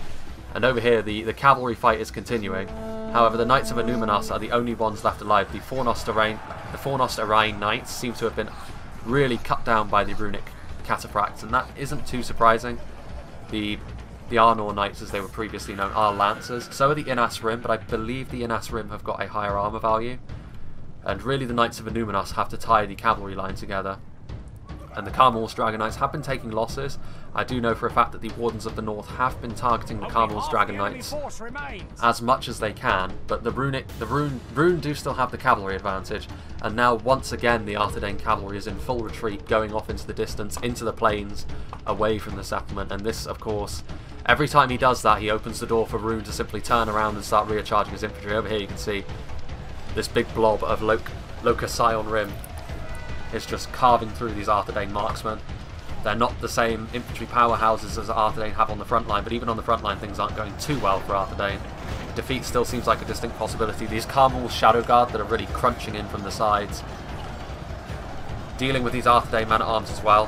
and over here the cavalry fight is continuing. However, the Knights of Anumanas are the only ones left alive. The Fornost Arain Knights seem to have been really cut down by the runic cataphracts, and that isn't too surprising. The Arnor Knights, as they were previously known, are Lancers. So are the Inas Rim, but I believe the Inas Rim have got a higher armour value. And really the Knights of Anumanas have to tie the cavalry line together. and the Carmel's Dragon Knights have been taking losses. I do know for a fact that the Wardens of the North have been targeting the Carmel's Dragon Knights as much as they can, but the Rune do still have the cavalry advantage, and now once again the Arthedain cavalry is in full retreat, going off into the distance, into the plains, away from the settlement, and this, of course, every time he does that, he opens the door for Rune to simply turn around and start recharging his infantry. Over here you can see this big blob of Locust Scion Rim is just carving through these Arthedain marksmen. They're not the same infantry powerhouses as Arthedain have on the front line, but even on the front line things aren't going too well for Arthedain. Defeat still seems like a distinct possibility. These Carmel's Shadow Guard that are really crunching in from the sides, dealing with these Arthedain men-at-arms as well.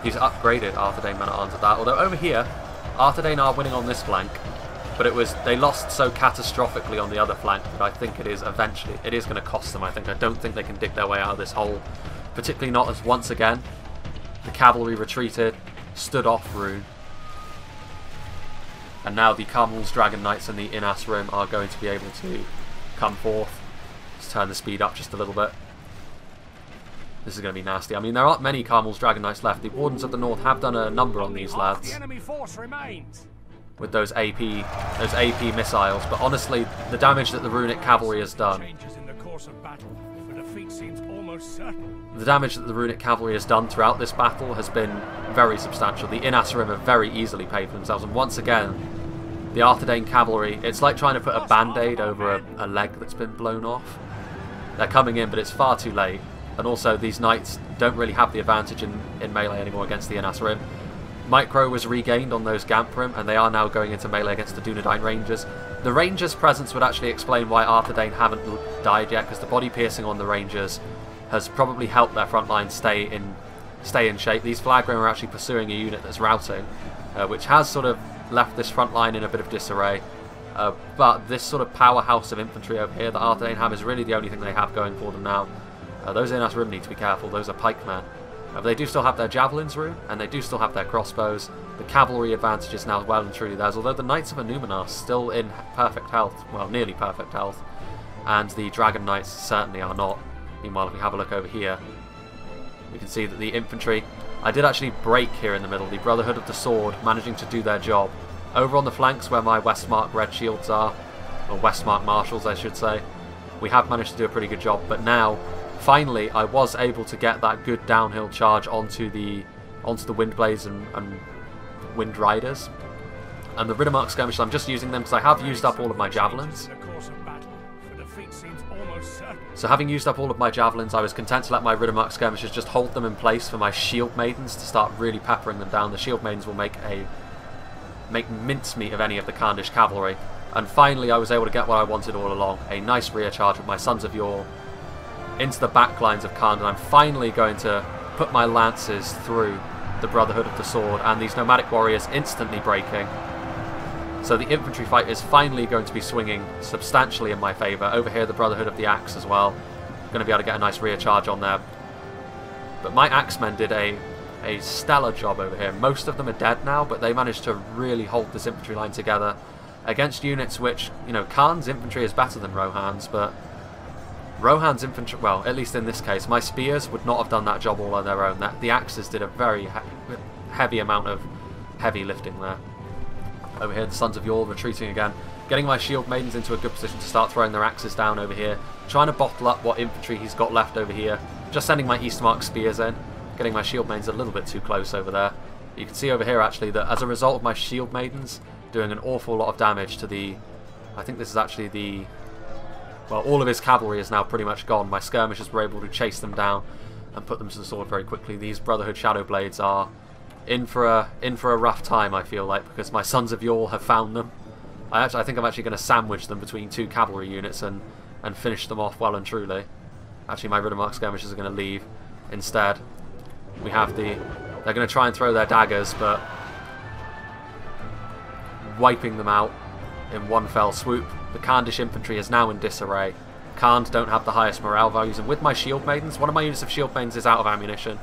He's upgraded Arthedain men-at-arms at that, although over here Arthedain are winning on this flank, but they lost so catastrophically on the other flank that I think it is going to cost them. I don't think they can dig their way out of this hole, particularly not as once again the cavalry retreated, stood off Rune, and now the Carmel's Dragon Knights and the Inas Rim are going to be able to come forth. Let's turn the speed up just a little bit. This is going to be nasty. I mean, there aren't many Carmel's Dragon Knights left. The Wardens of the North have done a number on these lads with those AP missiles, but honestly, the damage that the Runic cavalry has done, throughout this battle has been very substantial. The Inas Rim have very easily paid for themselves, and once again, the Arthedain cavalry, it's like trying to put a band-aid over a leg that's been blown off. They're coming in, but it's far too late. And also, these knights don't really have the advantage in melee anymore against the Inas Rim. Micro was regained on those Gamp Rim, and they are now going into melee against the Dunedain Rangers. The Rangers' presence would actually explain why Arthedain haven't died yet, because the body piercing on the Rangers has probably helped their front line stay in shape. These Flagrim are actually pursuing a unit that's routing, which has sort of left this front line in a bit of disarray. But this sort of powerhouse of infantry over here that Arthedain have is really the only thing they have going for them now. Those Inas Rim need to be careful. Those are pikemen. But they do still have their javelins, Rune, and they do still have their crossbows. The cavalry advantage is now well and truly theirs, although the Knights of Anuminar still in perfect health, well, nearly perfect health, and the Dragon Knights certainly are not. Meanwhile, if we have a look over here, we can see that the infantry, I did actually break here in the middle, the Brotherhood of the Sword managing to do their job. Over on the flanks where my Westmark Red Shields are, or Westmark Marshals I should say, we have managed to do a pretty good job, but now finally, I was able to get that good downhill charge onto the Windblades and Wind Riders. And the Riddermark skirmishers, I'm just using them because I have used up all of my javelins. So having used up all of my javelins, I was content to let my Riddermark skirmishers just hold them in place for my Shield Maidens to start really peppering them down. The Shield Maidens will make mincemeat of any of the Khandish cavalry. And finally, I was able to get what I wanted all along, a nice rear charge with my Sons of Yore into the back lines of Khand, and I'm finally going to put my lances through the Brotherhood of the Sword, and these nomadic warriors instantly breaking. So the infantry fight is finally going to be swinging substantially in my favour. Over here, the Brotherhood of the Axe as well. Going to be able to get a nice rear charge on there. But my Axemen did a stellar job over here. Most of them are dead now, but they managed to really hold this infantry line together against units which, you know, Khan's infantry is better than Rohan's, but Rohan's infantry, well, at least in this case, my spears would not have done that job all on their own. The axes did a very heavy amount of heavy lifting there. Over here, the Sons of Yore retreating again. Getting my Shield Maidens into a good position to start throwing their axes down over here. Trying to bottle up what infantry he's got left over here. Just sending my Eastmark spears in. Getting my Shield Maidens a little bit too close over there. You can see over here, actually, that as a result of my Shield Maidens doing an awful lot of damage to the... I think this is actually the... Well, all of his cavalry is now pretty much gone. My skirmishers were able to chase them down and put them to the sword very quickly. These Brotherhood Shadow Blades are in for a rough time, I feel like, because my Sons of Yore have found them. I think I'm actually going to sandwich them between two cavalry units and finish them off well and truly. Actually, my Riddermark skirmishers are going to leave instead. We have they're going to try and throw their daggers, but wiping them out in one fell swoop. The Khandish infantry is now in disarray. Khand don't have the highest morale values, and with my Shield Maidens, one of my units of Shield Maidens is out of ammunition,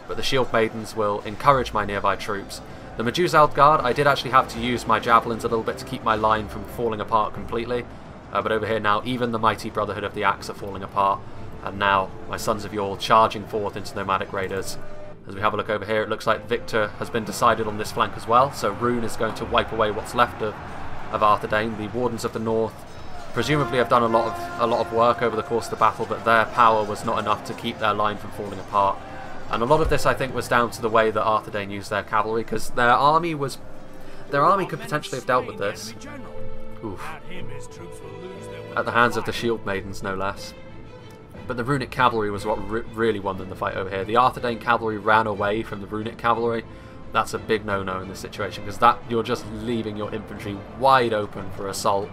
but the Shield Maidens will encourage my nearby troops. The Medusald Guard, I did actually have to use my javelins a little bit to keep my line from falling apart completely, but over here now, even the mighty Brotherhood of the Axe are falling apart. And now my Sons of Yore charging forth into Nomadic Raiders. As we have a look over here, it looks like victor has been decided on this flank as well, so Rune is going to wipe away what's left of Arthedain. The Wardens of the North presumably have done a lot of work over the course of the battle, but their power was not enough to keep their line from falling apart. And a lot of this, I think, was down to the way that Arthedain used their cavalry, because their army could potentially have dealt with this. Oof. At the hands of the Shield Maidens, no less. But the Runic Cavalry was what really won them the fight over here. The Arthedain Cavalry ran away from the Runic Cavalry. That's a big no-no in this situation, because you're just leaving your infantry wide open for assault.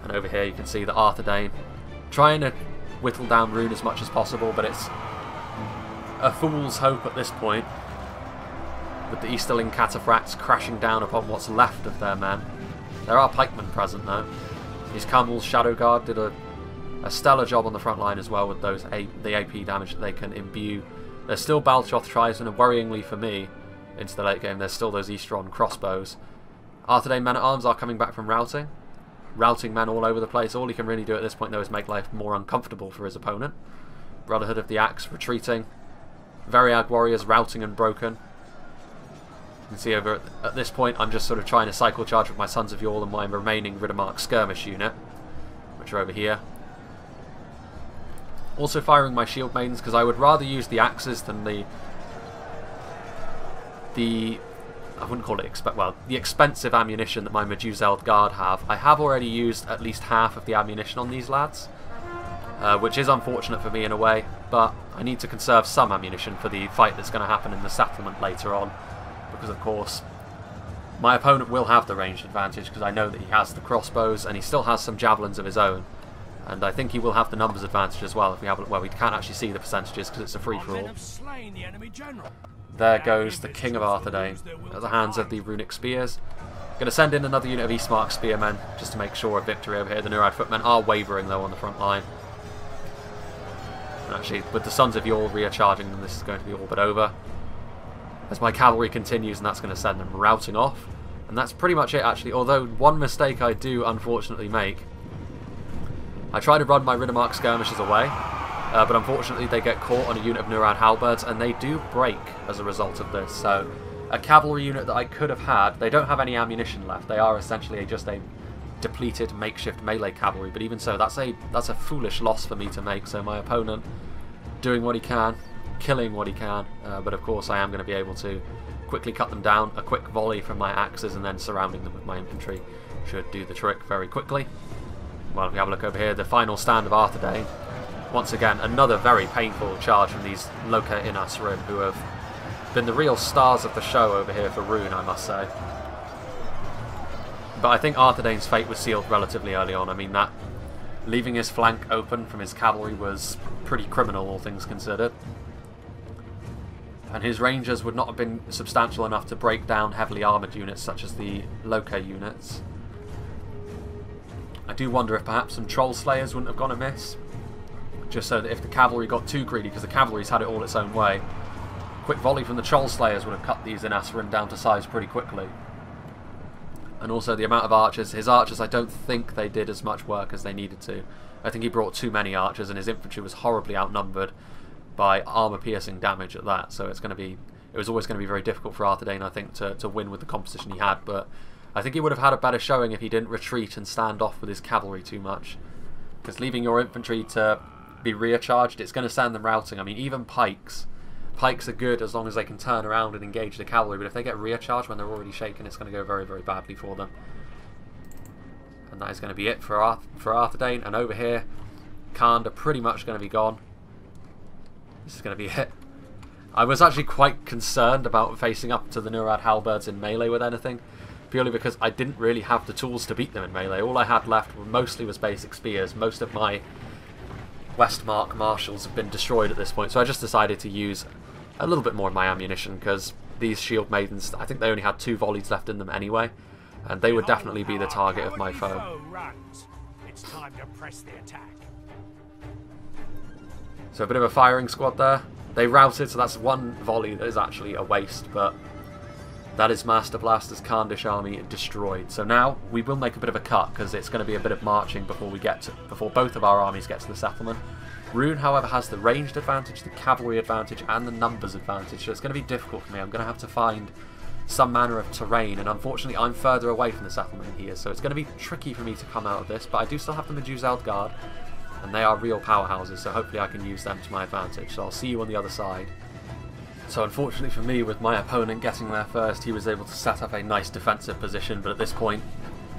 And over here you can see the Arthedain trying to whittle down Rune as much as possible, but it's a fool's hope at this point, with the Easterling Cataphracts crashing down upon what's left of their men. There are pikemen present though. These Camel's Shadow Guard did a stellar job on the front line as well with the AP damage that they can imbue. There's still Baltroth Tribesmen, and worryingly for me, into the late game, there's still those Eastron crossbows. Arthedain men-at-arms are coming back from routing. Routing men all over the place. All he can really do at this point though is make life more uncomfortable for his opponent. Brotherhood of the Axe retreating. Variag warriors routing and broken. You can see over at this point I'm just sort of trying to cycle charge with my Sons of Yore and my remaining Riddermark skirmish unit, which are over here. Also firing my Shield Maidens, because I would rather use the axes than the I wouldn't call it the expensive ammunition that my Meduseld Guard have. I have already used at least half of the ammunition on these lads, which is unfortunate for me in a way, but I need to conserve some ammunition for the fight that's going to happen in the settlement later on, because of course my opponent will have the ranged advantage, because I know that he has the crossbows and he still has some javelins of his own. And I think he will have the numbers advantage as well if we have well, we can't actually see the percentages because it's a free-for-all. There goes the King of Arthedain at the hands of the Runic Spears. Going to send in another unit of Eastmark Spearmen just to make sure of victory over here. The Nurad Footmen are wavering though on the front line. And actually, with the Sons of Yore recharging them, this is going to be all but over. As my cavalry continues, and that's going to send them routing off. And that's pretty much it actually, although one mistake I do unfortunately make. I try to run my Riddermark skirmishers away, but unfortunately they get caught on a unit of Nurad halberds, and they do break as a result of this. So a cavalry unit that I could have had, they don't have any ammunition left. They are essentially just a depleted makeshift melee cavalry, but even so, that's a foolish loss for me to make. So my opponent doing what he can, killing what he can, but of course I am going to be able to quickly cut them down. A quick volley from my axes and then surrounding them with my infantry should do the trick very quickly. Well, if we have a look over here, the final stand of Arthedain. Once again, another very painful charge from these Loka Inas Rune, who have been the real stars of the show over here for Rune, I must say. But I think Arthedain's fate was sealed relatively early on. I mean, that leaving his flank open from his cavalry was pretty criminal, all things considered. And his rangers would not have been substantial enough to break down heavily armoured units such as the Loka units. I do wonder if perhaps some Troll Slayers wouldn't have gone amiss, just so that if the cavalry got too greedy, because the cavalry's had it all its own way, quick volley from the Troll Slayers would have cut these Inasrin down to size pretty quickly. And also the amount of archers, his archers, I don't think they did as much work as they needed to. I think he brought too many archers and his infantry was horribly outnumbered by armour-piercing damage at that, so it was always going to be very difficult for Arthedain, I think, to win with the composition he had, but I think he would have had a better showing if he didn't retreat and stand off with his cavalry too much. Because leaving your infantry to be recharged, it's going to send them routing. I mean, even pikes are good as long as they can turn around and engage the cavalry, but if they get recharged when they're already shaken, it's going to go very, very badly for them. And that is going to be it for Arthedain. And over here, Khand are pretty much going to be gone. This is going to be it. I was actually quite concerned about facing up to the Nurad halberds in melee with anything, purely because I didn't really have the tools to beat them in melee. All I had left mostly was basic spears. Most of my Westmark marshals have been destroyed at this point, so I just decided to use a little bit more of my ammunition, because these Shield Maidens, I think they only had 2 volleys left in them anyway, and they would definitely be the target of my foe. It's time to press the attack. So a bit of a firing squad there. They routed, so that's 1 volley that is actually a waste, but that is Master Blaster's Khandish army destroyed. So now we will make a bit of a cut, because it's going to be a bit of marching before both of our armies get to the settlement. Rune, however, has the ranged advantage, the cavalry advantage, and the numbers advantage, so it's going to be difficult for me. I'm going to have to find some manner of terrain, and unfortunately I'm further away from the settlement than he is, so it's going to be tricky for me to come out of this, but I do still have the Meduseld Guard, and they are real powerhouses, so hopefully I can use them to my advantage. So I'll see you on the other side. So unfortunately for me, with my opponent getting there first, he was able to set up a nice defensive position, but at this point,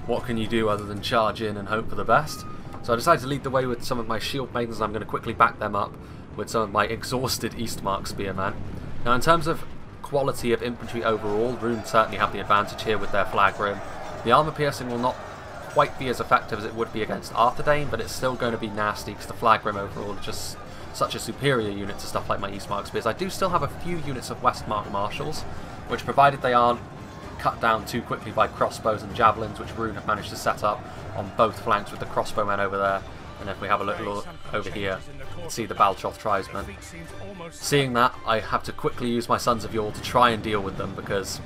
what can you do other than charge in and hope for the best? So I decided to lead the way with some of my Shield Maidens, and I'm going to quickly back them up with some of my exhausted Eastmark Spearmen. Now in terms of quality of infantry overall, Rune certainly have the advantage here with their flag rim. The armor piercing will not quite be as effective as it would be against Arthedain, but it's still going to be nasty because the flag rim overall is just such a superior unit to stuff like my Eastmark Spears. I do still have a few units of Westmark Marshals, which, provided they aren't cut down too quickly by crossbows and javelins, which Rune have managed to set up on both flanks with the crossbowmen over there. And if we have a look over here, you can see the Balchoth tribesmen. Seeing that, I have to quickly use my Sons of Yore to try and deal with them, because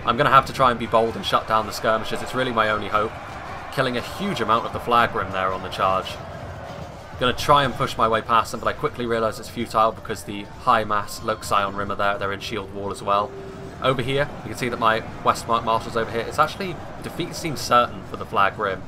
I'm going to have to try and be bold and shut down the skirmishers. It's really my only hope. Killing a huge amount of the flag rim there on the charge. Going to try and push my way past them, but I quickly realise it's futile because the high mass Loxion rim are there. They're in shield wall as well. Over here, you can see that my Westmark Marshals over here, it's actually, defeat seems certain for the flag rim.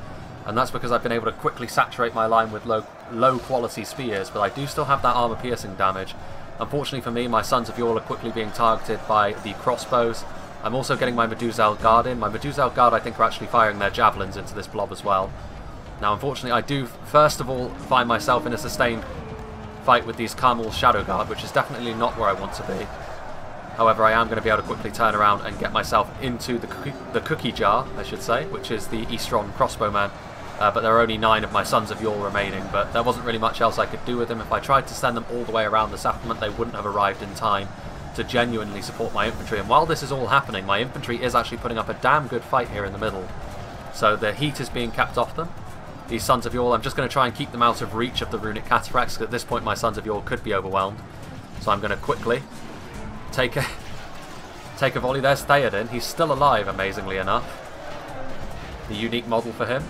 And that's because I've been able to quickly saturate my line with low quality spears, but I do still have that armor piercing damage. Unfortunately for me, my Sons of Yore are quickly being targeted by the crossbows. I'm also getting my Meduseld Guard in. My Meduseld Guard, I think, are actually firing their javelins into this blob as well. Now unfortunately I do first of all find myself in a sustained fight with these Carmel's Shadow Guard, which is definitely not where I want to be. However, I am going to be able to quickly turn around and get myself into the cookie jar, I should say, which is the Eastron crossbowman. But there are only 9 of my Sons of Yore remaining, but there wasn't really much else I could do with them. If I tried to send them all the way around the settlement, they wouldn't have arrived in time to genuinely support my infantry. And while this is all happening, my infantry is actually putting up a damn good fight here in the middle. So the heat is being kept off them. These Sons of Yore, I'm just going to try and keep them out of reach of the runic cataphracts, because at this point my Sons of Yore could be overwhelmed. So I'm going to quickly take a volley. There's Theoden. He's still alive, amazingly enough. The unique model for him.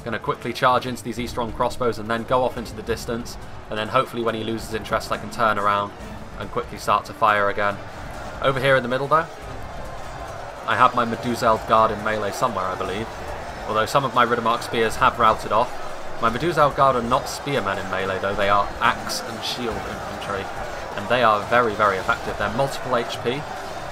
Going to quickly charge into these Eastron crossbows and then go off into the distance, and then hopefully when he loses interest I can turn around and quickly start to fire again. Over here in the middle though, I have my Meduseld Guard in melee somewhere, I believe. Although some of my Riddermark spears have routed off. My Meduseld Guard are not spearmen in melee though, they are axe and shield infantry, and they are very, very effective. They're multiple HP,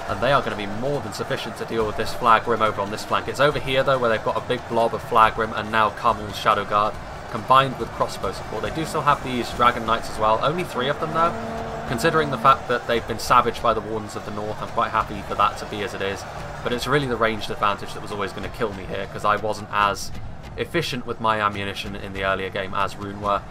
and they are going to be more than sufficient to deal with this flag rim over on this flank. It's over here though where they've got a big blob of flag rim and now Carmel's Shadow Guard combined with crossbow support. They do still have these Dragon Knights as well, only 3 of them though. Considering the fact that they've been savaged by the Wardens of the North, I'm quite happy for that to be as it is. But it's really the ranged advantage that was always going to kill me here, because I wasn't as efficient with my ammunition in the earlier game as Rune were.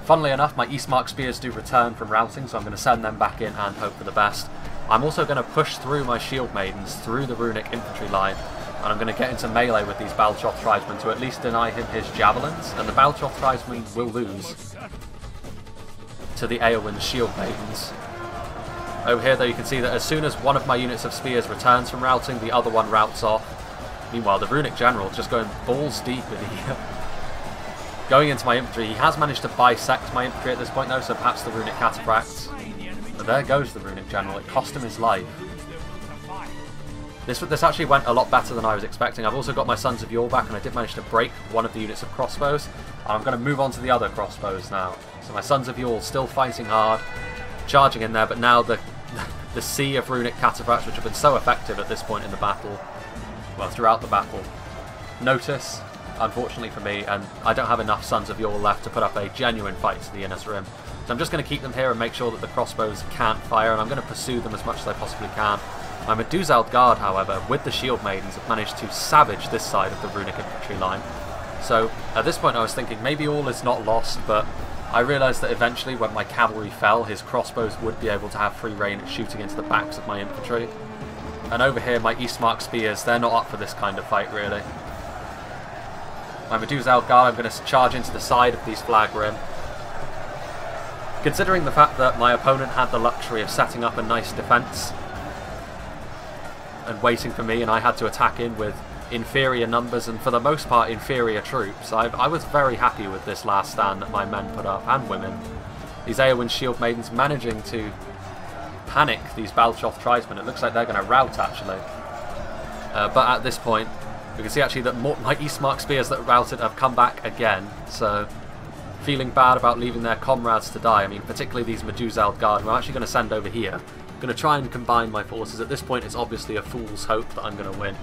Funnily enough, my Eastmark Spears do return from routing, so I'm going to send them back in and hope for the best. I'm also going to push through my Shield Maidens through the runic infantry line, and I'm going to get into melee with these Balchoth tribesmen to at least deny him his javelins, and the Balchoth tribesmen will lose to the Eowyn's Shield Maidens. Over here though you can see that as soon as one of my units of spears returns from routing, the other one routes off. Meanwhile the runic general just going balls deep in here. Going into my infantry, he has managed to bisect my infantry at this point though, so perhaps the runic cataphracts. But there goes the runic general, it cost him his life. This actually went a lot better than I was expecting. I've also got my Sons of Yore back, and I did manage to break one of the units of crossbows. And I'm going to move on to the other crossbows now. So my Sons of Yore still fighting hard, charging in there, but now the sea of runic cataphracts, which have been so effective at this point in the battle, well, throughout the battle, notice, unfortunately for me, and I don't have enough Sons of Yore left to put up a genuine fight to the Innis Rim. So I'm just going to keep them here and make sure that the crossbows can't fire, and I'm going to pursue them as much as I possibly can. My Meduseld Guard, however, with the Shield Maidens, have managed to savage this side of the runic infantry line. So at this point I was thinking maybe all is not lost, but I realised that eventually when my cavalry fell, his crossbows would be able to have free rein at shooting into the backs of my infantry. And over here my Eastmark Spears, they're not up for this kind of fight really. My Meduseld Guard, I'm going to charge into the side of these flag rim. Considering the fact that my opponent had the luxury of setting up a nice defence and waiting for me, and I had to attack in with inferior numbers and for the most part inferior troops. I was very happy with this last stand that my men put up, and women. These Eowyn Shield Maidens managing to panic these Balchoth tribesmen. It looks like they're going to rout, actually. But at this point, we can see actually that my Eastmark Spears that routed have come back again. So, feeling bad about leaving their comrades to die. I mean, particularly these Meduseld Guard, who I'm actually going to send over here. I'm going to try and combine my forces. At this point, it's obviously a fool's hope that I'm going to win.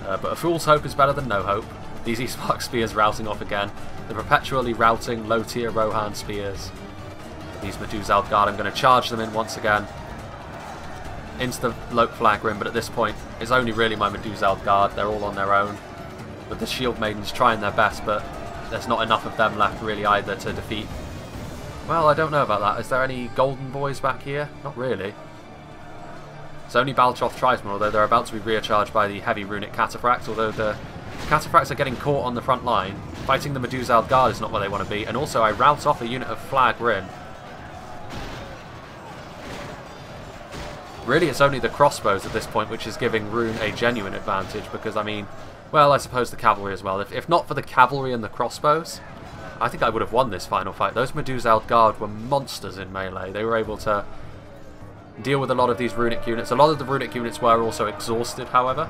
But a fool's hope is better than no hope. These Eastmark Spears routing off again. The perpetually routing low-tier Rohan Spears. These Meduseld Guard, I'm going to charge them in once again. Into the Loke Flag Rim, but at this point, it's only really my Meduseld Guard. They're all on their own. With the Shield Maidens trying their best, but there's not enough of them left really either to defeat. Well, I don't know about that. Is there any Golden Boys back here? Not really. It's only Balchoth tribesmen, although they're about to be recharged by the heavy runic cataphracts, although the cataphracts are getting caught on the front line. Fighting the Meduseld Guard is not where they want to be, and also I rout off a unit of Flag Rim. Really, it's only the crossbows at this point which is giving Rune a genuine advantage, because, I mean, well, I suppose the cavalry as well. If not for the cavalry and the crossbows, I think I would have won this final fight. Those Meduseld Guard were monsters in melee. They were able to deal with a lot of these runic units. A lot of the runic units were also exhausted, however,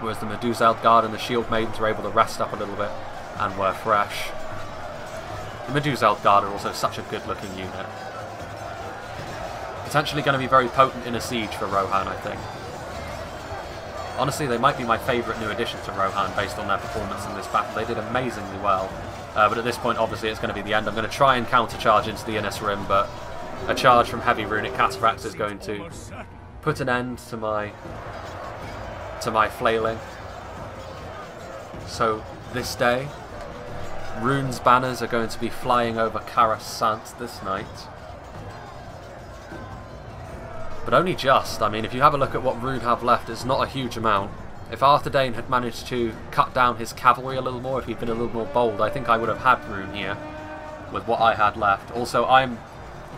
whereas the Meduseld Guard and the Shield Maidens were able to rest up a little bit and were fresh. The Meduseld Guard are also such a good-looking unit. Potentially going to be very potent in a siege for Rohan, I think. Honestly, they might be my favourite new addition to Rohan based on their performance in this battle. They did amazingly well. But at this point, obviously, it's going to be the end. I'm going to try and counter-charge into the Innis Rim, but a charge from heavy runic cataphracts is going to put an end to my flailing. So this day, Rune's banners are going to be flying over CARAS Sant this night. But only just. I mean, if you have a look at what Rune have left, it's not a huge amount. If Arthur Dane had managed to cut down his cavalry a little more, if he'd been a little more bold, I think I would have had Rune here with what I had left. Also, I'm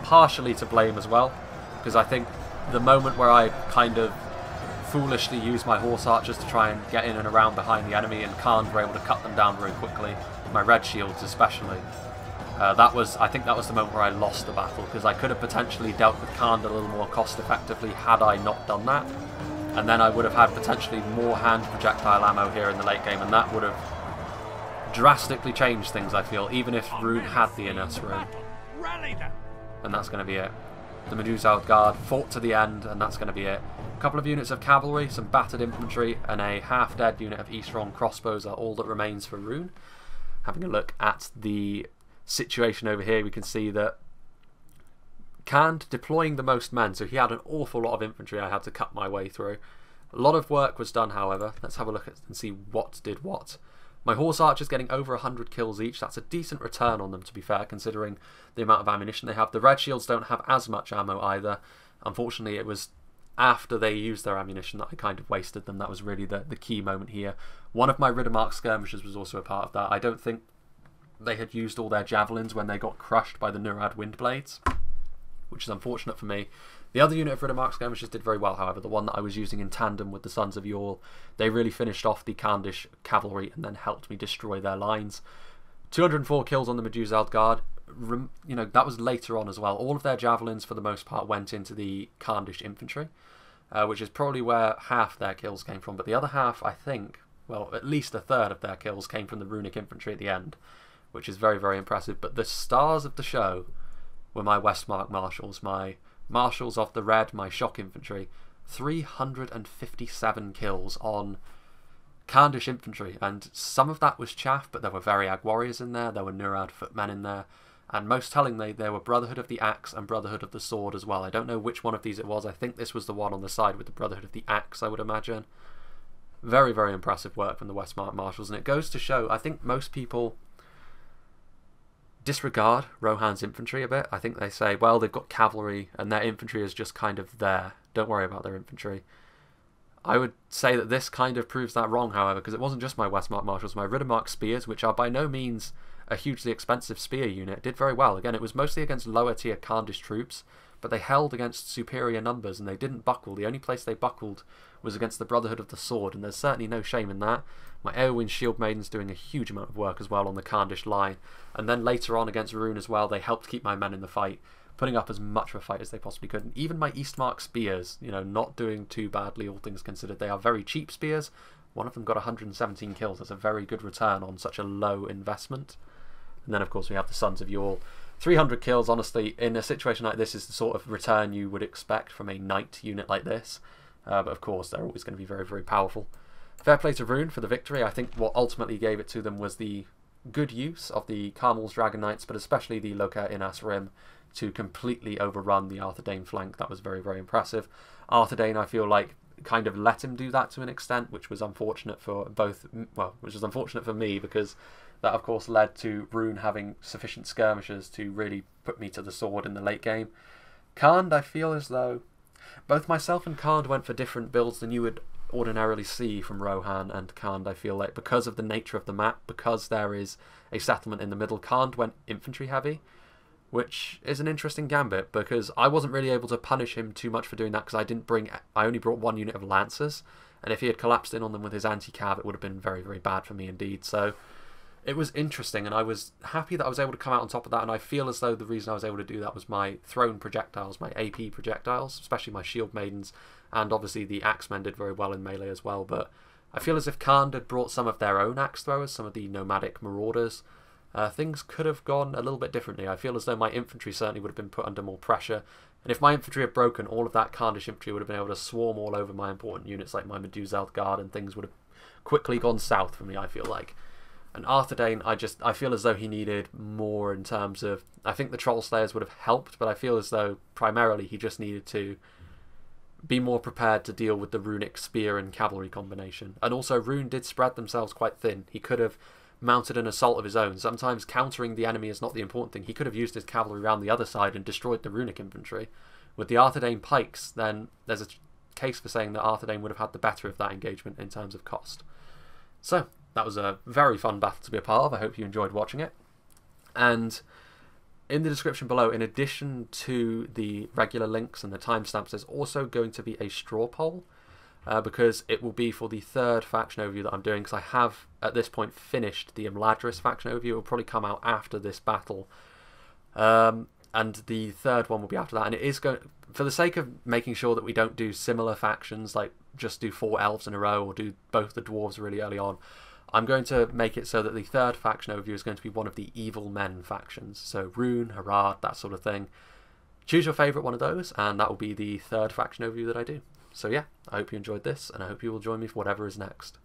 partially to blame as well, because I think the moment where I kind of foolishly used my horse archers to try and get in and around behind the enemy, and Khan were able to cut them down very quickly, my red shields especially, I think that was the moment where I lost the battle, because I could have potentially dealt with Khan a little more cost effectively had I not done that, and then I would have had potentially more hand projectile ammo here in the late game, and that would have drastically changed things, I feel, even if Rune had the Innis Rim. And that's going to be it. The Meduseld Guard fought to the end, and that's going to be it. A couple of units of cavalry, some battered infantry, and a half-dead unit of Eastron crossbows are all that remains for Rune. Having a look at the situation over here, we can see that Kand deploying the most men, so he had an awful lot of infantry I had to cut my way through. A lot of work was done, however. Let's have a look at and see what did what. My horse archers getting over 100 kills each. That's a decent return on them, to be fair, considering the amount of ammunition they have. The red shields don't have as much ammo either. Unfortunately, it was after they used their ammunition that I kind of wasted them. That was really the key moment here. One of my Riddermark skirmishers was also a part of that. I don't think they had used all their javelins when they got crushed by the Nurad Windblades, which is unfortunate for me. The other unit of Riddermark skirmishers did very well, however. The one that I was using in tandem with the Sons of Yorl, they really finished off the Khandish cavalry and then helped me destroy their lines. 204 kills on the Meduseld Guard. You know, that was later on as well. All of their javelins, for the most part, went into the Khandish infantry, which is probably where half their kills came from. But the other half, I think, well, at least a third of their kills came from the runic infantry at the end, which is very, very impressive. But the stars of the show were my Westmark marshals, my marshals of the red, my shock infantry. 357 kills on Khandish infantry, and some of that was chaff, but there were Variag warriors in there, there were Nurad footmen in there, and most tellingly there were Brotherhood of the Axe and Brotherhood of the Sword as well. I don't know which one of these it was. I think this was the one on the side with the Brotherhood of the Axe, I would imagine. Very, very impressive work from the Westmark marshals, and it goes to show, I think most people disregard Rohan's infantry a bit. I think they say, well, they've got cavalry and their infantry is just kind of there. Don't worry about their infantry. I would say that this kind of proves that wrong, however, because it wasn't just my Westmark marshals. My Riddermark spears, which are by no means a hugely expensive spear unit, did very well. Again, it was mostly against lower tier Khandish troops, but they held against superior numbers and they didn't buckle. The only place they buckled was against the Brotherhood of the Sword, and there's certainly no shame in that. My Eowyn Shield Maiden's doing a huge amount of work as well on the Khandish line, and then later on against Rune as well, they helped keep my men in the fight, putting up as much of a fight as they possibly could. And even my Eastmark spears, you know, not doing too badly, all things considered. They are very cheap spears. One of them got 117 kills. That's a very good return on such a low investment. And then, of course, we have the Sons of Yule. 300 kills, honestly, in a situation like this is the sort of return you would expect from a knight unit like this. But, of course, they're always going to be very, very powerful. Fair play to Rune for the victory. I think what ultimately gave it to them was the good use of the Carmel's Dragon Knights, but especially the Loka Inas Rim, to completely overrun the Arthur Dane flank. That was very, very impressive. Arthur Dane, I feel like, kind of let him do that to an extent, which was unfortunate for both, well, which was unfortunate for me, because that, of course, led to Rune having sufficient skirmishers to really put me to the sword in the late game. Khand, I feel as though both myself and Khand went for different builds than you would ordinarily see from Rohan and Khand. I feel like because of the nature of the map, because there is a settlement in the middle, Khand went infantry heavy, which is an interesting gambit, because I wasn't really able to punish him too much for doing that, because I only brought one unit of Lancers, and if he had collapsed in on them with his anti-cav, it would have been very, very bad for me indeed. So it was interesting, and I was happy that I was able to come out on top of that, and I feel as though the reason I was able to do that was my thrown projectiles, my AP projectiles, especially my Shield Maidens, and obviously the Axemen did very well in melee as well. But I feel as if Khand had brought some of their own axe throwers, some of the nomadic marauders, things could have gone a little bit differently. I feel as though my infantry certainly would have been put under more pressure, and if my infantry had broken, all of that Khandish infantry would have been able to swarm all over my important units like my Meduseld Guard, and things would have quickly gone south for me, I feel like. And Arthur Dane, I feel as though he needed more in terms of, I think the Troll Slayers would have helped, but I feel as though primarily he just needed to be more prepared to deal with the runic spear and cavalry combination. And also Rune did spread themselves quite thin. He could have mounted an assault of his own. Sometimes countering the enemy is not the important thing. He could have used his cavalry around the other side and destroyed the runic infantry. With the Arthur Dane pikes, then there's a case for saying that Arthur Dane would have had the better of that engagement in terms of cost. So that was a very fun battle to be a part of. I hope you enjoyed watching it. And in the description below, in addition to the regular links and the timestamps, there's also going to be a straw poll, because it will be for the third faction overview that I'm doing, because I have at this point finished the Imladris faction overview. It will probably come out after this battle, and the third one will be after that. And it is going, for the sake of making sure that we don't do similar factions, like just do 4 elves in a row or do both the dwarves really early on, I'm going to make it so that the third faction overview is going to be one of the evil men factions. So Rune, Harad, that sort of thing. Choose your favourite one of those, and that will be the third faction overview that I do. So yeah, I hope you enjoyed this, and I hope you will join me for whatever is next.